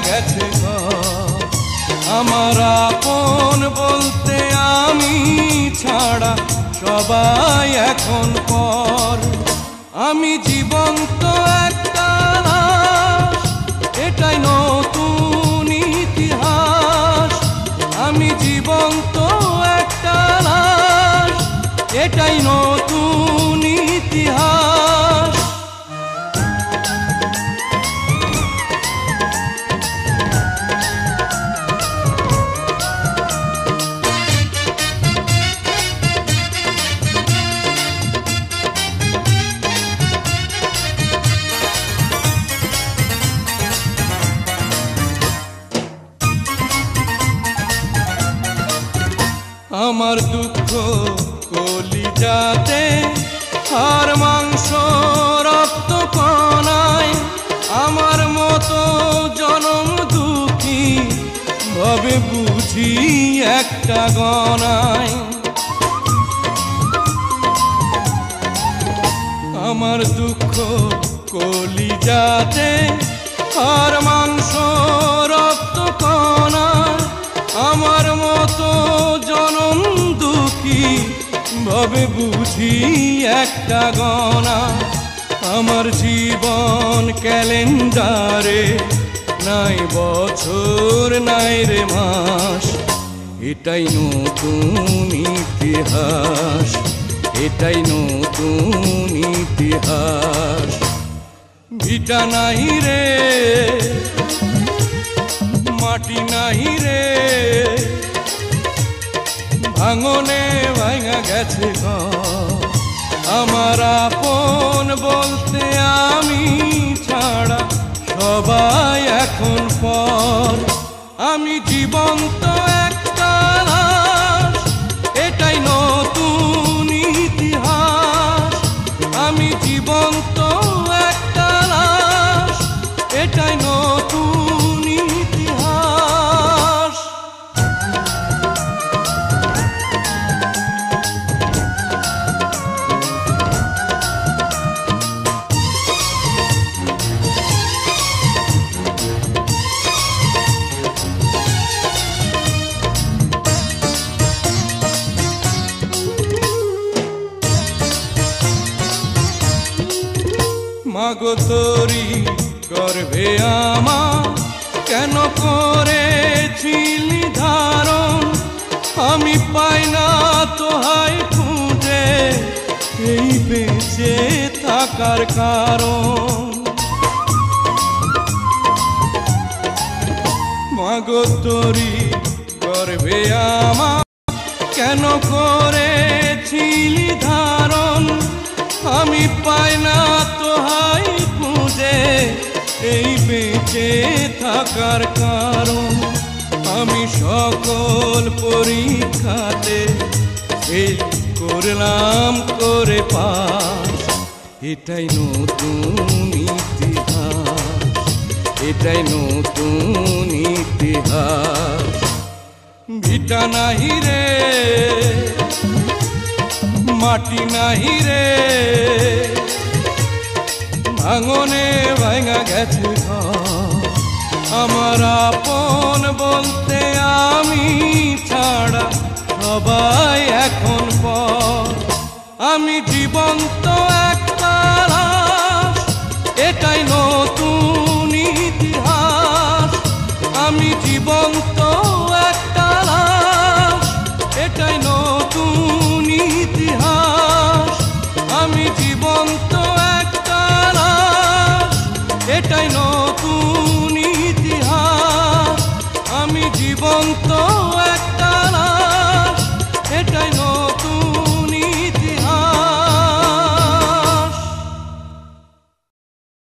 গেছে ঘর। আমার আপন বলতে আমি ছাড়া সবাই এখন পর। আমি জীবন্ত একটা লাশ, এটাই নতুন ইতিহাস। আমি জীবন্ত একটা লাশ, এটাই নতুন ইতিহাস। আমার দুঃখ কলিজাতে, আর মাংস রক্ত কণায়, আমার মতো জনম দুঃখী ভাবে বুঝি একটা গণায়। আমার দুঃখ কলিজাতে, আর মাংস রক্ত কণায়, আমার মতো জনম দুঃখী ভাবে বুঝি একটা গণা। আমার জীবন ক্যালেন্ডারে নাই বছর নাই রে মাস, এটাই নতুন ইতিহাস, এটাই নতুন ইতিহাস। ভিটা নাই রে, মাটি নাই রে, ভাঙনে ভাঙা গেছে ঘর। আমার আপন বলতে আমি ছাড়া সবাই এখন পর। আমি জীবন্ত একটা লাশ, এটাই নতুন ইতিহাস। আমি জীবন্ত একটা লাশ, এটাই নতুন ইতিহাস। মাগো তোরি গর্ভে আমার কেন করেছিলি ধারণ, আমি পাই না তোহাই খুঁজে এই বেঁচে থাকার কারণ। মাগো তোরি গর্ভে আমার কেন করেছিলি ধারণ, আমি পাই না তোহাই খুঁজে এই বেঁচে থাকার কারণ। আমি সকল পরীক্ষাতে ফেল করলাম করে পাস, এটাই নতুন ইতিহাস, এটাই নতুন ইতিহাস। ভিটা নাহি রে, মাটি নাহি রে, ভাঙনে ভাঙা গেছে ঘর। আমার আপন বলতে আমি ছাড়া সবাই এখন পর। আমি জীবন্ত